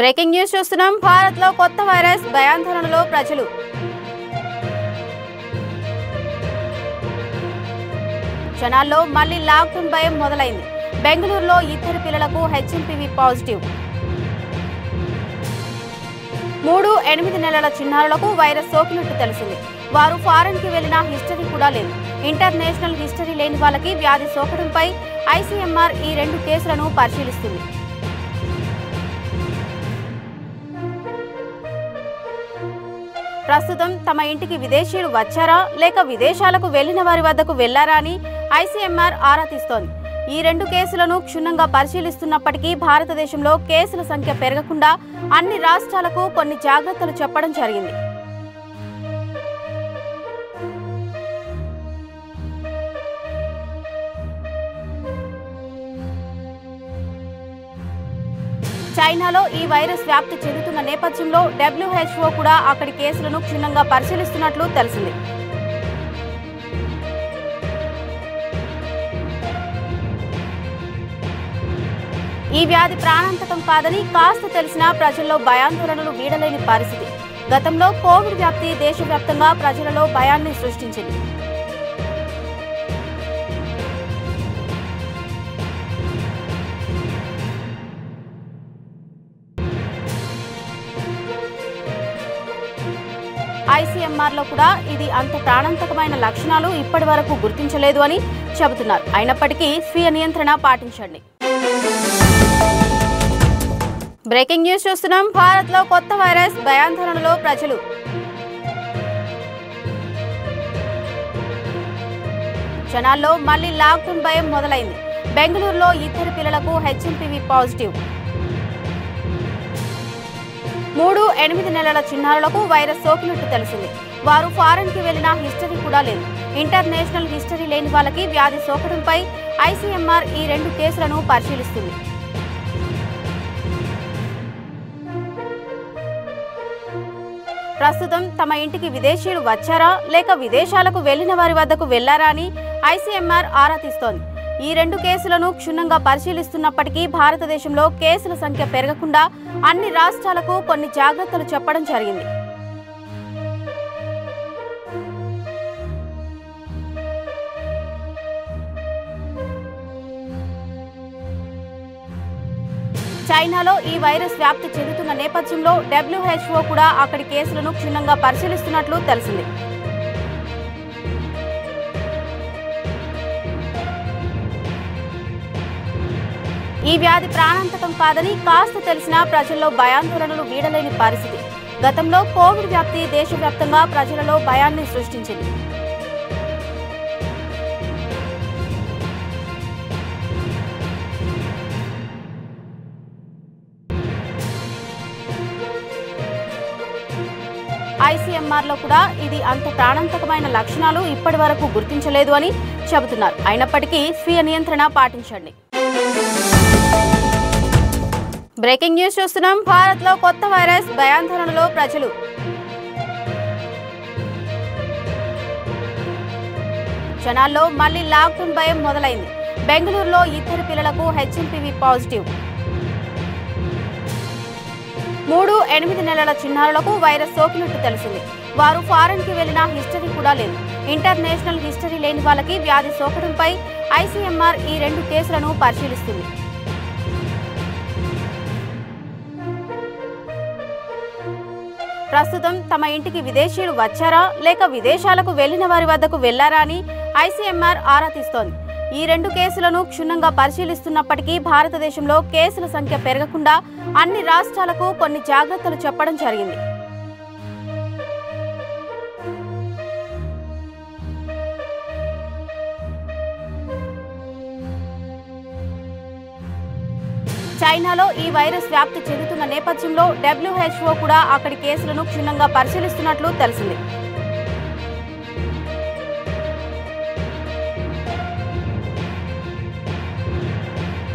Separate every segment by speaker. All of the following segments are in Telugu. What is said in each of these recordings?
Speaker 1: బ్రేకింగ్ న్యూస్ చూస్తున్నాం. భారత్లో కొత్త వైరస్ భయాందోళనలో ప్రజలు. జనాల్లో మళ్లీ లాక్డౌన్ భయం మొదలైంది. బెంగళూరులో ఇద్దరు పిల్లలకు హెచ్ఎంపీవీ పాజిటివ్. 3-8 నెలల చిన్నారులకు వైరస్ సోకినట్టు తెలిసింది. వారు ఫారెన్ కి వెళ్లిన హిస్టరీ కూడా లేదు. ఇంటర్నేషనల్ హిస్టరీ లేని వాళ్ళకి వ్యాధి సోకడంపై ఐసీఎంఆర్ ఈ 2 కేసులను పరిశీలిస్తుంది. ప్రస్తుతం తమ ఇంటికి విదేశీయులు వచ్చారా లేక విదేశాలకు వెళ్లిన వారి వద్దకు వెళ్లారా అని ఐసీఎంఆర్ ఆరా తీస్తోంది. ఈ 2 కేసులను క్షుణ్ణంగా పరిశీలిస్తున్నప్పటికీ భారతదేశంలో కేసుల సంఖ్య పెరగకుండా అన్ని రాష్ట్రాలకు కొన్ని జాగ్రత్తలు చెప్పడం జరిగింది. చైనాలో ఈ వైరస్ వ్యాప్తి చెందుతున్న నేపథ్యంలో WHO కూడా అక్కడి కేసులను క్షుణ్ణంగా పరిశీలిస్తున్నట్లు తెలిసింది. ఈ వ్యాధి ప్రాణాంతకం కాదని కాస్త తెలిసినా ప్రజల్లో భయాందోళనలు వీడలేని పరిస్థితి. గతంలో కోవిడ్ వ్యాప్తి దేశవ్యాప్తంగా ప్రజలలో భయాన్ని సృష్టించింది. ఐసీఎంఆర్లో కూడా ఇది అంత ప్రాణాంతకమైన లక్షణాలు ఇప్పటి వరకు గుర్తించలేదు అని చెబుతున్నారు. అయినప్పటికీ స్వీయ నియంత్రణ పాటించండి. బ్రేకింగ్ న్యూస్ చూస్తున్నాం. భారత్లో కొత్త వైరస్ భయాందోళనలో ప్రజలు. జనాల్లో మళ్లీ లాక్డౌన్ భయం మొదలైంది. బెంగళూరులో ఇద్దరు పిల్లలకు హెచ్ఎంపీవీ పాజిటివ్. 3-8 నెలల చిన్నారులకు వైరస్ సోకినట్టు తెలిసింది. వారు ఫారెన్ కి వెళ్లిన హిస్టరీ కూడా లేదు. ఇంటర్నేషనల్ హిస్టరీ లేని వాళ్ళకి వ్యాధి సోకడంపై ఐసీఎంఆర్ ఈ 2 కేసులను పరిశీలిస్తుంది. ప్రస్తుతం తమ ఇంటికి విదేశీయులు వచ్చారా లేక విదేశాలకు వెళ్లిన వారి వద్దకు వెళ్లారా అని ఐసీఎంఆర్ ఆరా తీస్తోంది. ఈ 2 కేసులను క్షుణ్ణంగా పరిశీలిస్తున్నప్పటికీ భారతదేశంలో కేసుల సంఖ్య పెరగకుండా అన్ని రాష్ట్రాలకు కొన్ని జాగ్రత్తలు చెప్పడం జరిగింది. చైనాలో ఈ వైరస్ వ్యాప్తి చెందుతున్న నేపథ్యంలో WHO కూడా అక్కడి కేసులను క్షుణ్ణంగా పరిశీలిస్తున్నట్లు తెలిసింది. ఈ వ్యాధి ప్రాణాంతకం కాదని కాస్త తెలిసినా ప్రజల్లో భయాందోళనలు వీడలేని పరిస్థితి. గతంలో కోవిడ్ వ్యాప్తి దేశవ్యాప్తంగా ప్రజలలో భయాన్ని సృష్టించింది. ఐసీఎంఆర్లో కూడా ఇది అంత ప్రాణాంతకమైన లక్షణాలు ఇప్పటి వరకు గుర్తించలేదు అని చెబుతున్నారు. అయినప్పటికీ స్వీయ నియంత్రణ పాటించండి. బ్రేకింగ్ న్యూస్ చూస్తున్నాం. భారత్లో కొత్త వైరస్ భయాందోళనలో ప్రజలు. జనాల్లో మళ్లీ లాక్డౌన్ భయం మొదలైంది. బెంగళూరులో ఇద్దరు పిల్లలకు హెచ్ఎంపీవీ పాజిటివ్. 3-8 నెలల చిన్నారులకు వైరస్ సోకినట్టు తెలిసింది. వారు ఫారెన్ కి వెళ్లిన హిస్టరీ కూడా లేదు. ఇంటర్నేషనల్ హిస్టరీ లేని వాళ్ళకి వ్యాధి సోకడంపై ఐసీఎంఆర్ ఈ 2 కేసులను పరిశీలిస్తుంది. ప్రస్తుతం తమ ఇంటికి విదేశీయులు వచ్చారా లేక విదేశాలకు వెళ్లిన వారి వద్దకు వెళ్లారా అని ఐసీఎంఆర్ ఆరా తీస్తోంది. ఈ 2 కేసులను క్షుణ్ణంగా పరిశీలిస్తున్నప్పటికీ భారతదేశంలో కేసుల సంఖ్య పెరగకుండా అన్ని రాష్ట్రాలకు కొన్ని జాగ్రత్తలు చెప్పడం జరిగింది. చైనాలో ఈ వైరస్ వ్యాప్తి చెందుతున్న నేపథ్యంలో WHO కూడా అక్కడి కేసులను క్షుణ్ణంగా పరిశీలిస్తున్నట్లు తెలిసింది.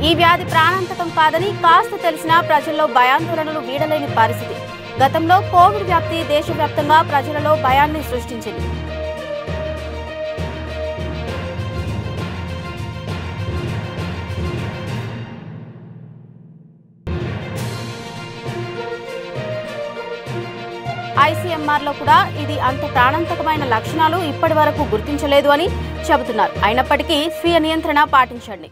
Speaker 1: ఈ వ్యాధి ప్రాణాంతకం కాదని కాస్త తెలిసినా ప్రజల్లో భయాందోళనలు వీడలేని పరిస్థితి. గతంలో కోవిడ్ వ్యాప్తి దేశవ్యాప్తంగా ప్రజలలో భయాన్ని సృష్టించింది. ఐసీఎంఆర్లో కూడా ఇది అంత ప్రాణాంతకమైన లక్షణాలు ఇప్పటి వరకు గుర్తించలేదు అని చెబుతున్నారు. అయినప్పటికీ స్వీయ నియంత్రణ పాటించండి.